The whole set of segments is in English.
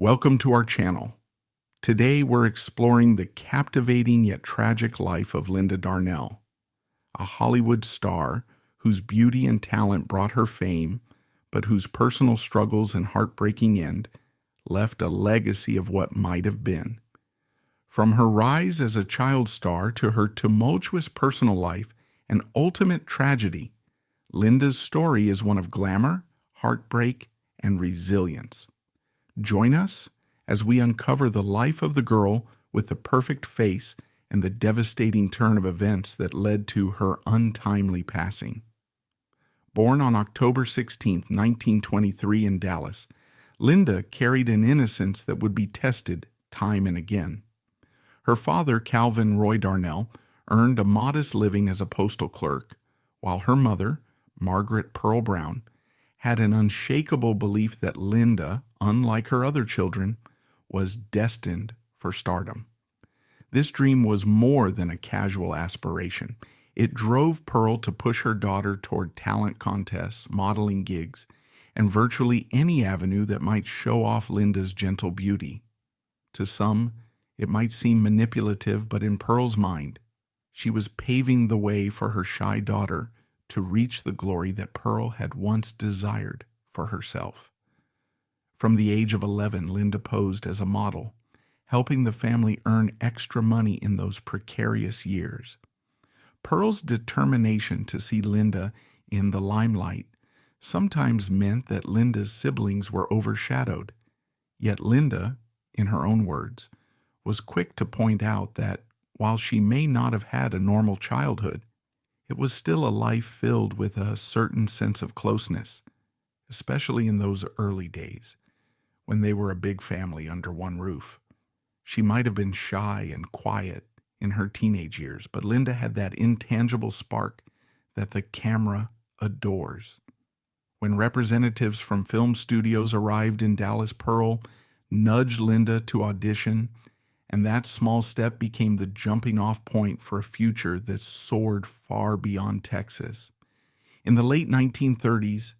Welcome to our channel. Today we're exploring the captivating yet tragic life of Linda Darnell, a Hollywood star whose beauty and talent brought her fame, but whose personal struggles and heartbreaking end left a legacy of what might have been. From her rise as a child star to her tumultuous personal life and ultimate tragedy, Linda's story is one of glamour, heartbreak, and resilience. Join us as we uncover the life of the girl with the perfect face and the devastating turn of events that led to her untimely passing. Born on October 16, 1923 in Dallas, Linda carried an innocence that would be tested time and again. Her father, Calvin Roy Darnell, earned a modest living as a postal clerk, while her mother, Margaret Pearl Brown, had an unshakable belief that Linda, unlike her other children, was destined for stardom. This dream was more than a casual aspiration. It drove Pearl to push her daughter toward talent contests, modeling gigs, and virtually any avenue that might show off Linda's gentle beauty. To some, it might seem manipulative, but in Pearl's mind, she was paving the way for her shy daughter to reach the glory that Pearl had once desired for herself. From the age of 11, Linda posed as a model, helping the family earn extra money in those precarious years. Pearl's determination to see Linda in the limelight sometimes meant that Linda's siblings were overshadowed. Yet Linda, in her own words, was quick to point out that while she may not have had a normal childhood, it was still a life filled with a certain sense of closeness, especially in those early days, when they were a big family under one roof. She might have been shy and quiet in her teenage years, but Linda had that intangible spark that the camera adores. When representatives from film studios arrived in Dallas, Pearl nudged Linda to audition, and that small step became the jumping-off point for a future that soared far beyond Texas. In the late 1930s,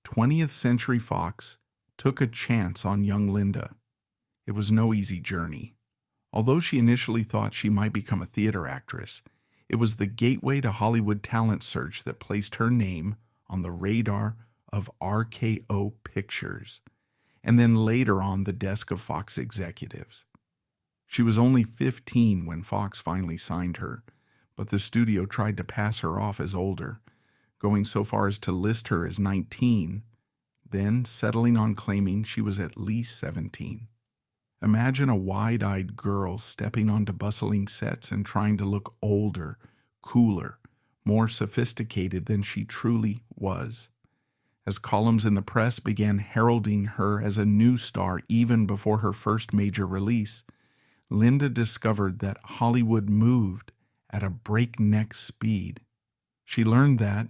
20th Century Fox took a chance on young Linda. It was no easy journey. Although she initially thought she might become a theater actress, it was the gateway to Hollywood talent search that placed her name on the radar of RKO Pictures, and then later on the desk of Fox executives. She was only 15 when Fox finally signed her, but the studio tried to pass her off as older, going so far as to list her as 19, then settling on claiming she was at least 17. Imagine a wide-eyed girl stepping onto bustling sets and trying to look older, cooler, more sophisticated than she truly was. As columns in the press began heralding her as a new star even before her first major release, Linda discovered that Hollywood moved at a breakneck speed. She learned that,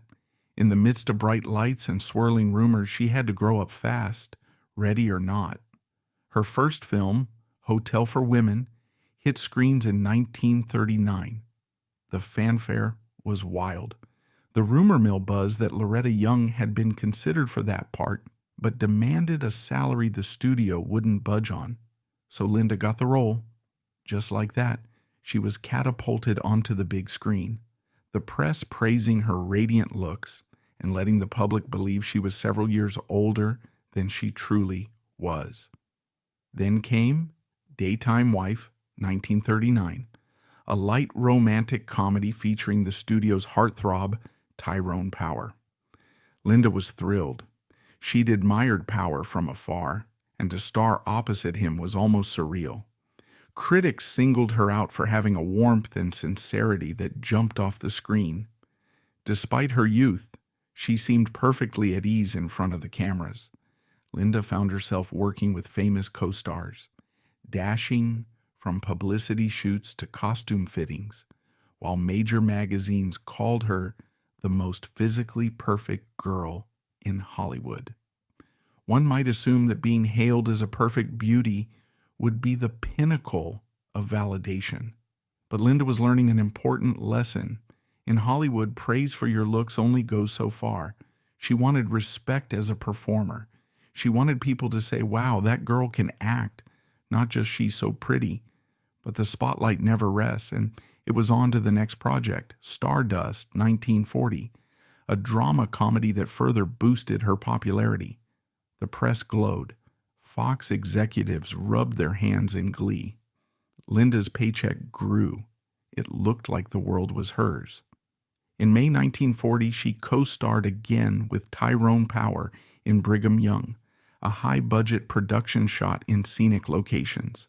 in the midst of bright lights and swirling rumors, she had to grow up fast, ready or not. Her first film, Hotel for Women, hit screens in 1939. The fanfare was wild. The rumor mill buzzed that Loretta Young had been considered for that part, but demanded a salary the studio wouldn't budge on. So Linda got the role. Just like that, she was catapulted onto the big screen, the press praising her radiant looks and letting the public believe she was several years older than she truly was. Then came Daytime Wife, 1939, a light romantic comedy featuring the studio's heartthrob, Tyrone Power. Linda was thrilled. She'd admired Power from afar, and to star opposite him was almost surreal. Critics singled her out for having a warmth and sincerity that jumped off the screen. Despite her youth, she seemed perfectly at ease in front of the cameras. Linda found herself working with famous co-stars, dashing from publicity shoots to costume fittings, while major magazines called her the most physically perfect girl in Hollywood. One might assume that being hailed as a perfect beauty would be the pinnacle of validation. But Linda was learning an important lesson. In Hollywood, praise for your looks only goes so far. She wanted respect as a performer. She wanted people to say, wow, that girl can act, not just she's so pretty. But the spotlight never rests, and it was on to the next project, Stardust, 1940, a drama comedy that further boosted her popularity. The press glowed. Fox executives rubbed their hands in glee. Linda's paycheck grew. It looked like the world was hers. In May 1940, she co-starred again with Tyrone Power in Brigham Young, a high-budget production shot in scenic locations.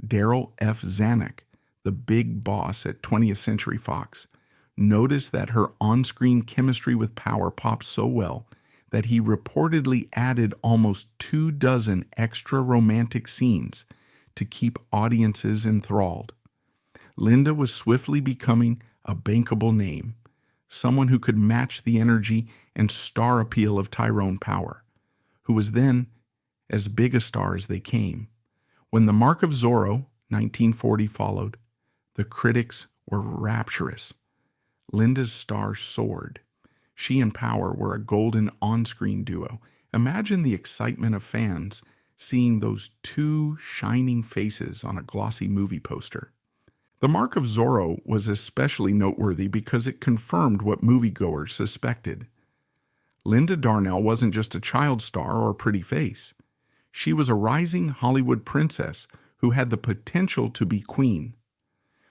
Daryl F. Zanuck, the big boss at 20th Century Fox, noticed that her on-screen chemistry with Power popped so well that he reportedly added almost 24 extra romantic scenes to keep audiences enthralled. Linda was swiftly becoming a bankable name, someone who could match the energy and star appeal of Tyrone Power, who was then as big a star as they came. When The Mark of Zorro, 1940, followed, the critics were rapturous. Linda's star soared. She and Power were a golden on-screen duo. Imagine the excitement of fans seeing those two shining faces on a glossy movie poster. The Mark of Zorro was especially noteworthy because it confirmed what moviegoers suspected. Linda Darnell wasn't just a child star or a pretty face. She was a rising Hollywood princess who had the potential to be queen.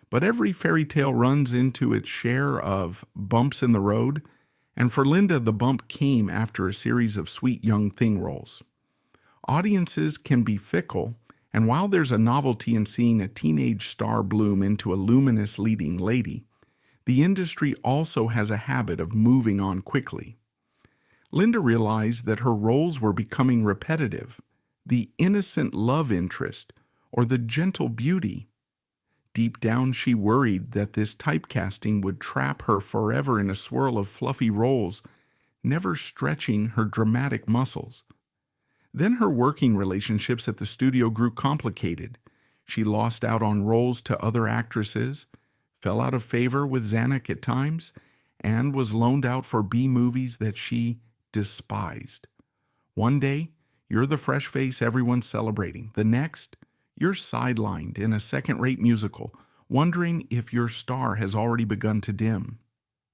But every fairy tale runs into its share of bumps in the road, and for Linda, the bump came after a series of sweet young thing roles. Audiences can be fickle, and while there's a novelty in seeing a teenage star bloom into a luminous leading lady, the industry also has a habit of moving on quickly. Linda realized that her roles were becoming repetitive, the innocent love interest or the gentle beauty. Deep down, she worried that this typecasting would trap her forever in a swirl of fluffy roles, never stretching her dramatic muscles. Then her working relationships at the studio grew complicated. She lost out on roles to other actresses, fell out of favor with Zanuck at times, and was loaned out for B-movies that she despised. One day, you're the fresh face everyone's celebrating. The next, you're sidelined in a second-rate musical, wondering if your star has already begun to dim.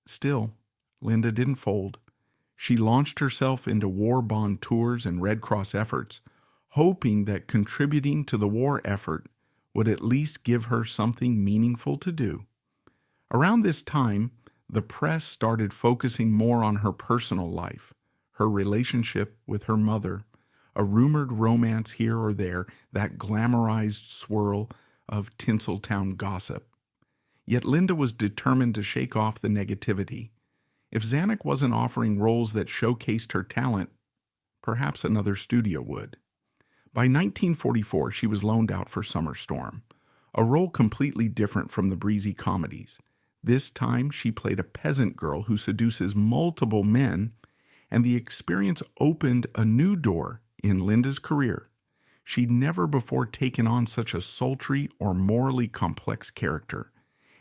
Still, Linda didn't fold. She launched herself into war bond tours and Red Cross efforts, hoping that contributing to the war effort would at least give her something meaningful to do. Around this time, the press started focusing more on her personal life, her relationship with her mother, a rumored romance here or there, that glamorized swirl of Tinseltown gossip. Yet Linda was determined to shake off the negativity. If Zanuck wasn't offering roles that showcased her talent, perhaps another studio would. By 1944, she was loaned out for Summer Storm, a role completely different from the breezy comedies. This time, she played a peasant girl who seduces multiple men, and the experience opened a new door in Linda's career. She'd never before taken on such a sultry or morally complex character,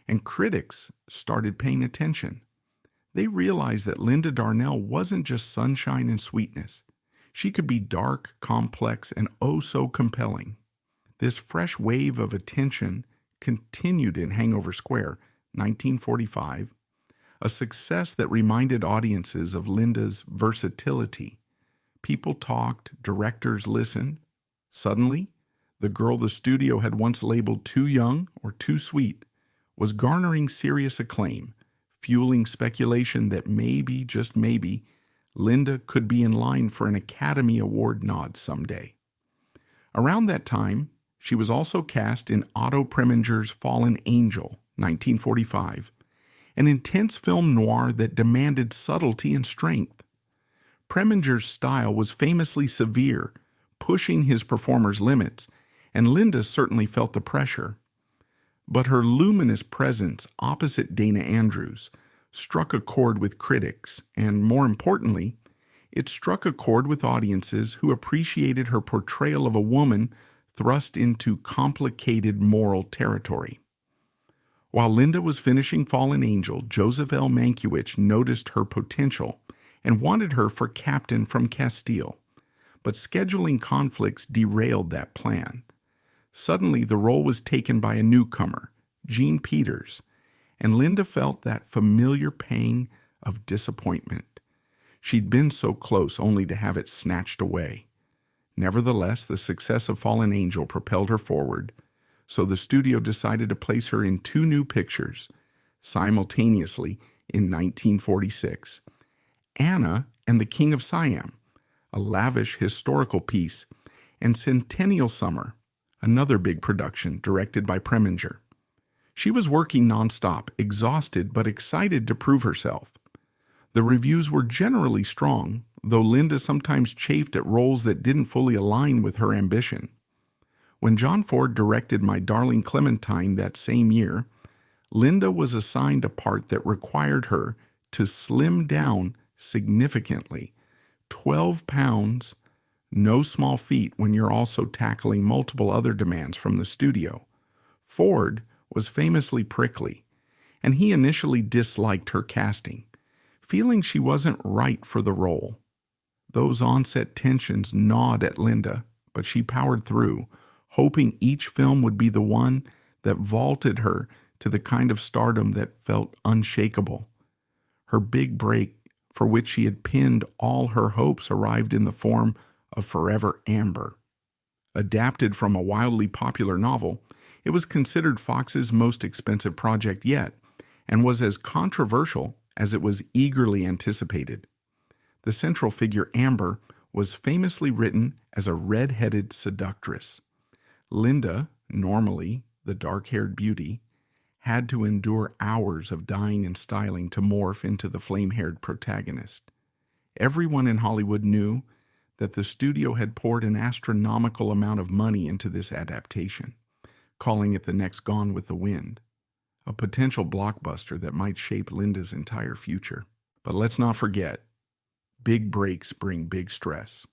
and critics started paying attention. They realized that Linda Darnell wasn't just sunshine and sweetness. She could be dark, complex, and oh so compelling. This fresh wave of attention continued in Hangover Square, 1945, a success that reminded audiences of Linda's versatility. People talked, directors listened. Suddenly, the girl the studio had once labeled too young or too sweet was garnering serious acclaim, fueling speculation that maybe, just maybe, Linda could be in line for an Academy Award nod someday. Around that time, she was also cast in Otto Preminger's Fallen Angel, 1945, an intense film noir that demanded subtlety and strength. Preminger's style was famously severe, pushing his performers' limits, and Linda certainly felt the pressure. But her luminous presence opposite Dana Andrews struck a chord with critics, and more importantly, it struck a chord with audiences who appreciated her portrayal of a woman thrust into complicated moral territory. While Linda was finishing Fallen Angel, Joseph L. Mankiewicz noticed her potential and wanted her for Captain from Castile. But scheduling conflicts derailed that plan. Suddenly, the role was taken by a newcomer, Jean Peters, and Linda felt that familiar pang of disappointment. She'd been so close only to have it snatched away. Nevertheless, the success of Fallen Angel propelled her forward, so the studio decided to place her in two new pictures simultaneously in 1946, Anna and the King of Siam, a lavish historical piece, and Centennial Summer, another big production directed by Preminger. She was working nonstop, exhausted but excited to prove herself. The reviews were generally strong, though Linda sometimes chafed at roles that didn't fully align with her ambition. When John Ford directed My Darling Clementine that same year, Linda was assigned a part that required her to slim down significantly. 12 pounds, no small feat when you're also tackling multiple other demands from the studio. Ford was famously prickly, and he initially disliked her casting, feeling she wasn't right for the role. Those on-set tensions gnawed at Linda, but she powered through, hoping each film would be the one that vaulted her to the kind of stardom that felt unshakable. Her big break, for which she had pinned all her hopes, arrived in the form of Forever Amber. Adapted from a wildly popular novel, it was considered Fox's most expensive project yet, and was as controversial as it was eagerly anticipated. The central figure, Amber, was famously written as a red-headed seductress. Linda, normally the dark-haired beauty, had to endure hours of dyeing and styling to morph into the flame-haired protagonist. Everyone in Hollywood knew that the studio had poured an astronomical amount of money into this adaptation, calling it the next Gone with the Wind, a potential blockbuster that might shape Linda's entire future. But let's not forget, big breaks bring big stress.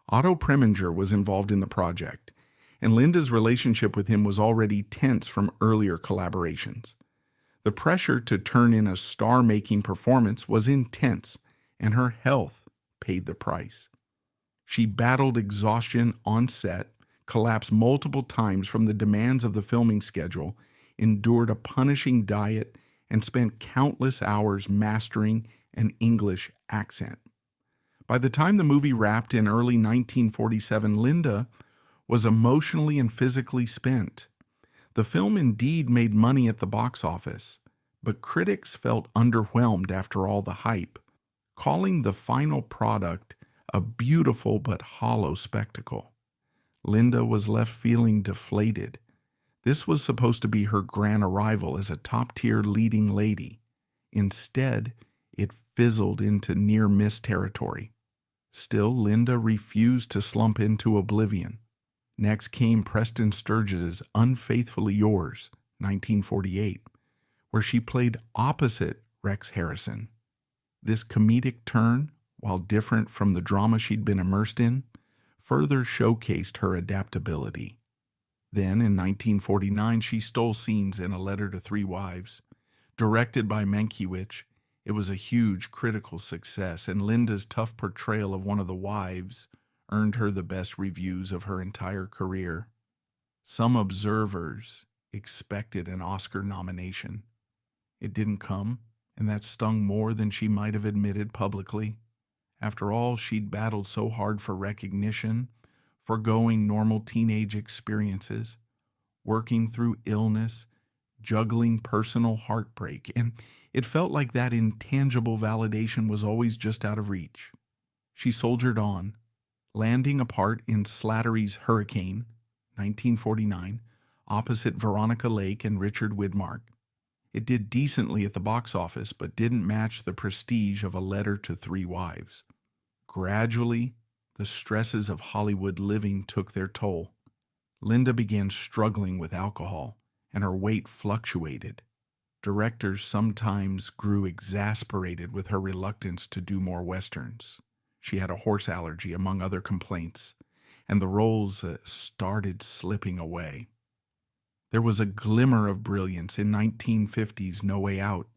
Otto Preminger was involved in the project, and Linda's relationship with him was already tense from earlier collaborations. The pressure to turn in a star-making performance was intense, and her health paid the price. She battled exhaustion on set, collapsed multiple times from the demands of the filming schedule, endured a punishing diet, and spent countless hours mastering an English accent. By the time the movie wrapped in early 1947, Linda was emotionally and physically spent. The film indeed made money at the box office, but critics felt underwhelmed after all the hype, calling the final product a beautiful but hollow spectacle. Linda was left feeling deflated. This was supposed to be her grand arrival as a top-tier leading lady. Instead, it fizzled into near-miss territory. Still, Linda refused to slump into oblivion. Next came Preston Sturges's Unfaithfully Yours, 1948, where she played opposite Rex Harrison. This comedic turn, while different from the drama she'd been immersed in, further showcased her adaptability. Then, in 1949, she stole scenes in A Letter to Three Wives. Directed by Mankiewicz, it was a huge critical success, and Linda's tough portrayal of one of the wives earned her the best reviews of her entire career. Some observers expected an Oscar nomination. It didn't come, and that stung more than she might have admitted publicly. After all, she'd battled so hard for recognition, forgoing normal teenage experiences, working through illness, juggling personal heartbreak, and it felt like that intangible validation was always just out of reach. She soldiered on, landing a part in Slattery's Hurricane, 1949, opposite Veronica Lake and Richard Widmark. It did decently at the box office, but didn't match the prestige of A Letter to Three Wives. Gradually, the stresses of Hollywood living took their toll. Linda began struggling with alcohol, and her weight fluctuated. Directors sometimes grew exasperated with her reluctance to do more westerns. She had a horse allergy, among other complaints, and the roles started slipping away. There was a glimmer of brilliance in 1950's No Way Out,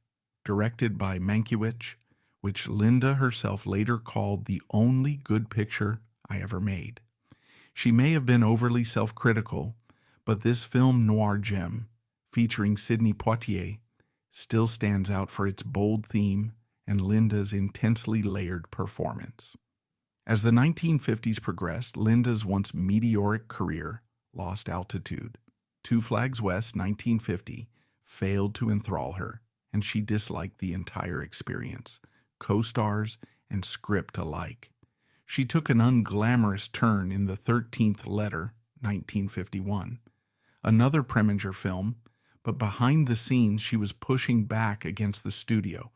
directed by Mankiewicz, which Linda herself later called the only good picture I ever made. She may have been overly self-critical, but this film noir gem, featuring Sidney Poitier, still stands out for its bold theme and Linda's intensely layered performance. As the 1950s progressed, Linda's once meteoric career lost altitude. Two Flags West, 1950, failed to enthrall her, and she disliked the entire experience, co-stars and script alike. She took an unglamorous turn in The 13th Letter, 1951, another Preminger film, but behind the scenes she was pushing back against the studio,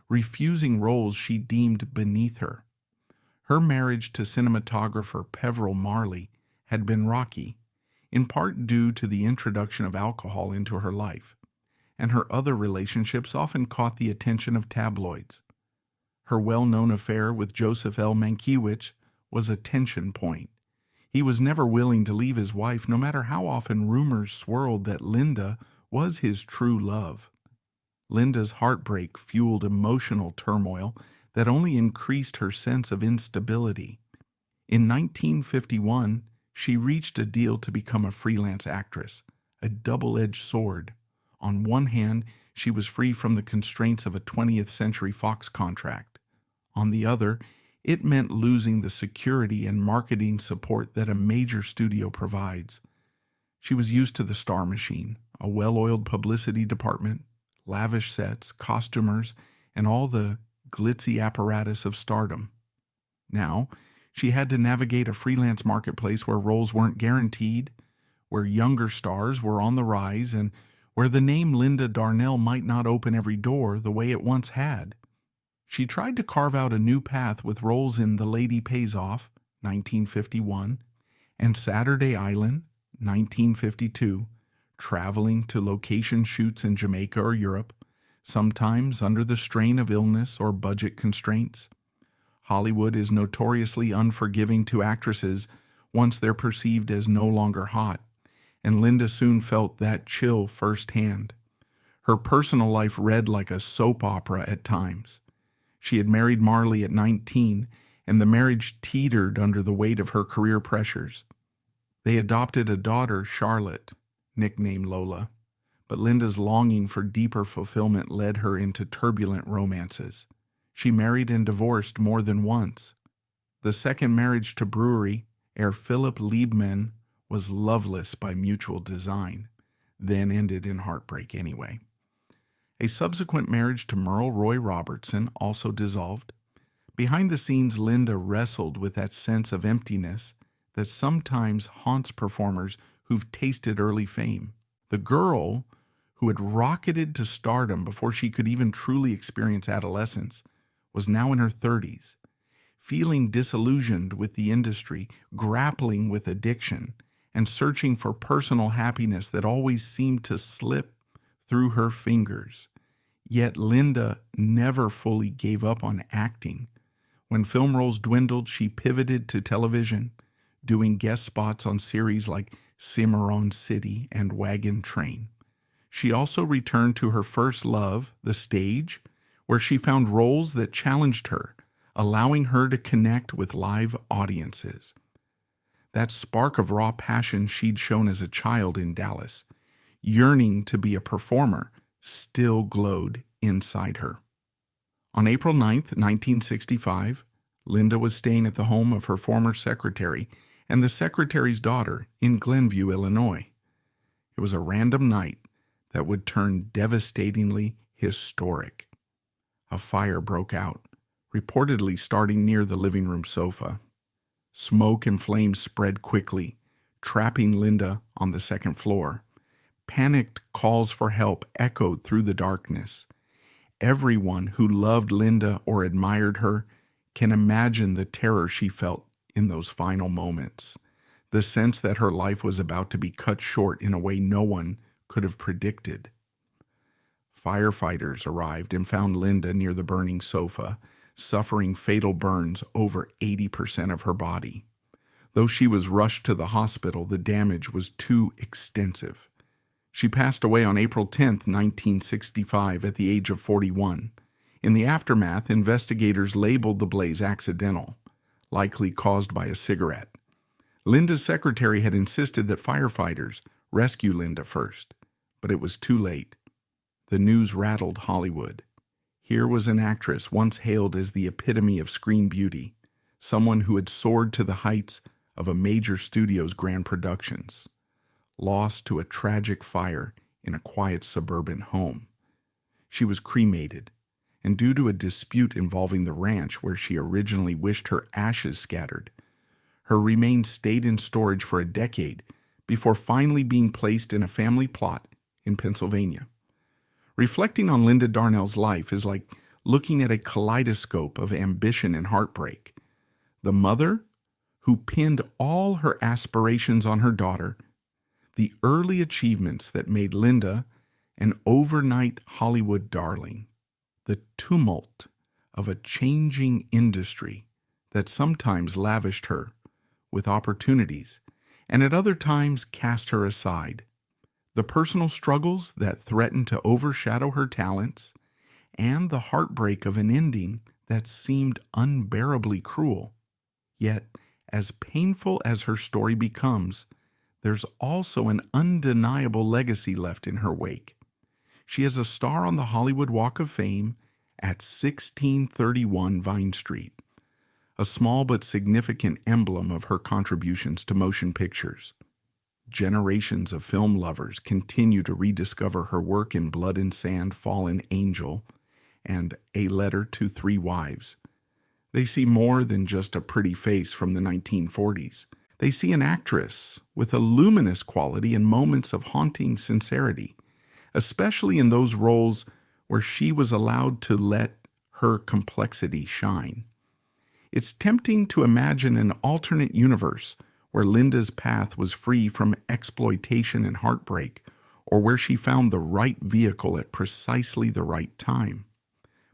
refusing roles she deemed beneath her. Her marriage to cinematographer Peveril Marley had been rocky, in part due to the introduction of alcohol into her life, and her other relationships often caught the attention of tabloids. Her well-known affair with Joseph L. Mankiewicz was a tension point. He was never willing to leave his wife, no matter how often rumors swirled that Linda was his true love. Linda's heartbreak fueled emotional turmoil that only increased her sense of instability. In 1951, she reached a deal to become a freelance actress, a double-edged sword. On one hand, she was free from the constraints of a 20th Century Fox contract. On the other, it meant losing the security and marketing support that a major studio provides. She was used to the star machine, a well-oiled publicity department, lavish sets, costumers, and all the glitzy apparatus of stardom. Now, she had to navigate a freelance marketplace where roles weren't guaranteed, where younger stars were on the rise, and where the name Linda Darnell might not open every door the way it once had. She tried to carve out a new path with roles in The Lady Pays Off, 1951, and Saturday Island, 1952, traveling to location shoots in Jamaica or Europe, sometimes under the strain of illness or budget constraints. Hollywood is notoriously unforgiving to actresses once they're perceived as no longer hot, and Linda soon felt that chill firsthand. Her personal life read like a soap opera at times. She had married Marley at 19, and the marriage teetered under the weight of her career pressures. They adopted a daughter, Charlotte, nicknamed Lola, but Linda's longing for deeper fulfillment led her into turbulent romances. She married and divorced more than once. The second marriage to Brewery, heir Philip Liebman, was loveless by mutual design, then ended in heartbreak anyway. A subsequent marriage to Merle Roy Robertson also dissolved. Behind the scenes, Linda wrestled with that sense of emptiness that sometimes haunts performers who've tasted early fame. The girl who had rocketed to stardom before she could even truly experience adolescence was now in her 30s, feeling disillusioned with the industry, grappling with addiction, and searching for personal happiness that always seemed to slip through her fingers. Yet Linda never fully gave up on acting. When film roles dwindled, she pivoted to television, doing guest spots on series like Cimarron City and Wagon Train. She also returned to her first love, the stage, where she found roles that challenged her, allowing her to connect with live audiences. That spark of raw passion she'd shown as a child in Dallas, yearning to be a performer, still glowed inside her. On April 9th, 1965, Linda was staying at the home of her former secretary and the secretary's daughter in Glenview, Illinois. It was a random night that would turn devastatingly historic. A fire broke out, reportedly starting near the living room sofa. Smoke and flames spread quickly, trapping Linda on the second floor. Panicked calls for help echoed through the darkness. Everyone who loved Linda or admired her can imagine the terror she felt in those final moments, the sense that her life was about to be cut short in a way no one could have predicted. Firefighters arrived and found Linda near the burning sofa, suffering fatal burns over 80% of her body. Though she was rushed to the hospital, the damage was too extensive. She passed away on April 10, 1965, at the age of 41. In the aftermath, investigators labeled the blaze accidental. likely caused by a cigarette. Linda's secretary had insisted that firefighters rescue Linda first, but it was too late. The news rattled Hollywood. Here was an actress once hailed as the epitome of screen beauty, someone who had soared to the heights of a major studio's grand productions, lost to a tragic fire in a quiet suburban home. She was cremated, and due to a dispute involving the ranch where she originally wished her ashes scattered, her remains stayed in storage for a decade before finally being placed in a family plot in Pennsylvania. Reflecting on Linda Darnell's life is like looking at a kaleidoscope of ambition and heartbreak. The mother who pinned all her aspirations on her daughter, the early achievements that made Linda an overnight Hollywood darling, the tumult of a changing industry that sometimes lavished her with opportunities and at other times cast her aside, the personal struggles that threatened to overshadow her talents, and the heartbreak of an ending that seemed unbearably cruel. Yet, as painful as her story becomes, there's also an undeniable legacy left in her wake. She is a star on the Hollywood Walk of Fame at 1631 Vine Street, a small but significant emblem of her contributions to motion pictures. Generations of film lovers continue to rediscover her work in Blood and Sand, Fallen Angel, and A Letter to Three Wives. They see more than just a pretty face from the 1940s. They see an actress with a luminous quality and moments of haunting sincerity, especially in those roles where she was allowed to let her complexity shine. It's tempting to imagine an alternate universe where Linda's path was free from exploitation and heartbreak, or where she found the right vehicle at precisely the right time.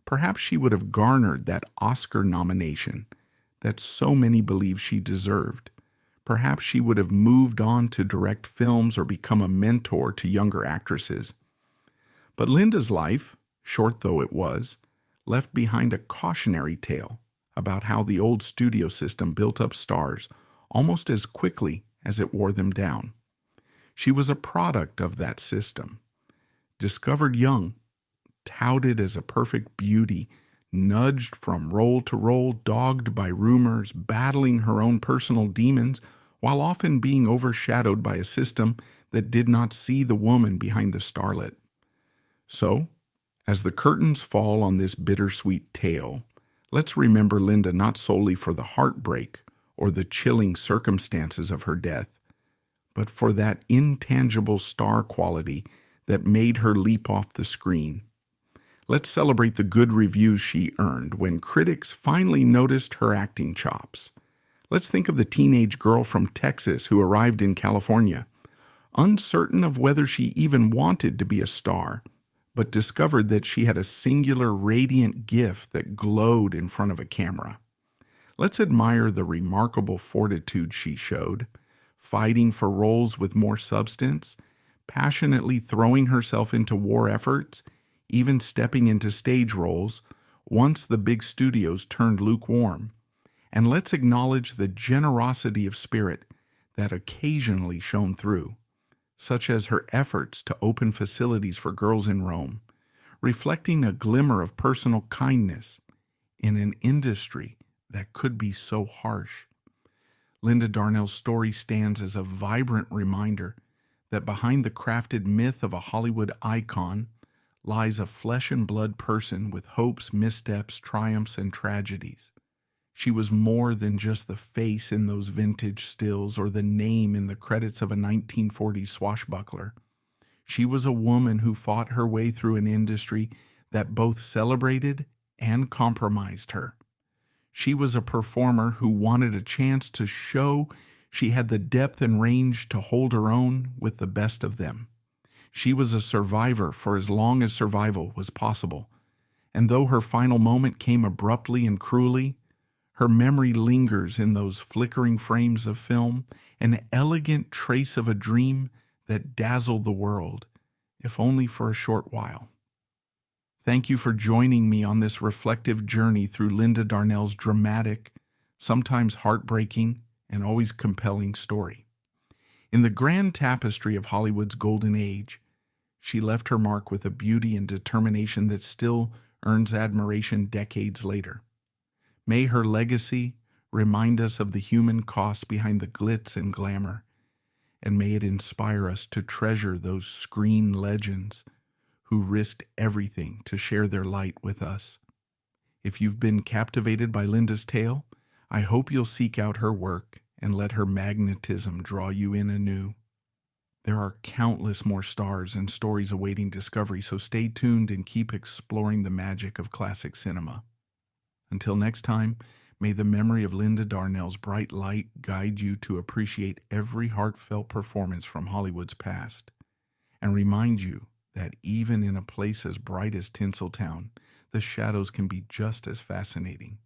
Perhaps she would have garnered that Oscar nomination that so many believe she deserved. Perhaps she would have moved on to direct films or become a mentor to younger actresses. But Linda's life, short though it was, left behind a cautionary tale about how the old studio system built up stars almost as quickly as it wore them down. She was a product of that system. Discovered young, touted as a perfect beauty, nudged from role to role, dogged by rumors, battling her own personal demons, while often being overshadowed by a system that did not see the woman behind the starlet. So, as the curtains fall on this bittersweet tale, let's remember Linda not solely for the heartbreak or the chilling circumstances of her death, but for that intangible star quality that made her leap off the screen. Let's celebrate the good reviews she earned when critics finally noticed her acting chops. Let's think of the teenage girl from Texas who arrived in California, uncertain of whether she even wanted to be a star, but discovered that she had a singular radiant gift that glowed in front of a camera. Let's admire the remarkable fortitude she showed, fighting for roles with more substance, passionately throwing herself into war efforts, even stepping into stage roles once the big studios turned lukewarm. And let's acknowledge the generosity of spirit that occasionally shone through, such as her efforts to open facilities for girls in Rome, reflecting a glimmer of personal kindness in an industry that could be so harsh. Linda Darnell's story stands as a vibrant reminder that behind the crafted myth of a Hollywood icon lies a flesh and blood person with hopes, missteps, triumphs, and tragedies. She was more than just the face in those vintage stills or the name in the credits of a 1940s swashbuckler. She was a woman who fought her way through an industry that both celebrated and compromised her. She was a performer who wanted a chance to show she had the depth and range to hold her own with the best of them. She was a survivor for as long as survival was possible. And though her final moment came abruptly and cruelly, her memory lingers in those flickering frames of film, an elegant trace of a dream that dazzled the world, if only for a short while. Thank you for joining me on this reflective journey through Linda Darnell's dramatic, sometimes heartbreaking and always compelling story. In the grand tapestry of Hollywood's golden age, she left her mark with a beauty and determination that still earns admiration decades later. May her legacy remind us of the human cost behind the glitz and glamour, and may it inspire us to treasure those screen legends who risked everything to share their light with us. If you've been captivated by Linda's tale, I hope you'll seek out her work and let her magnetism draw you in anew. There are countless more stars and stories awaiting discovery, so stay tuned and keep exploring the magic of classic cinema. Until next time, may the memory of Linda Darnell's bright light guide you to appreciate every heartfelt performance from Hollywood's past, and remind you that even in a place as bright as Tinseltown, the shadows can be just as fascinating.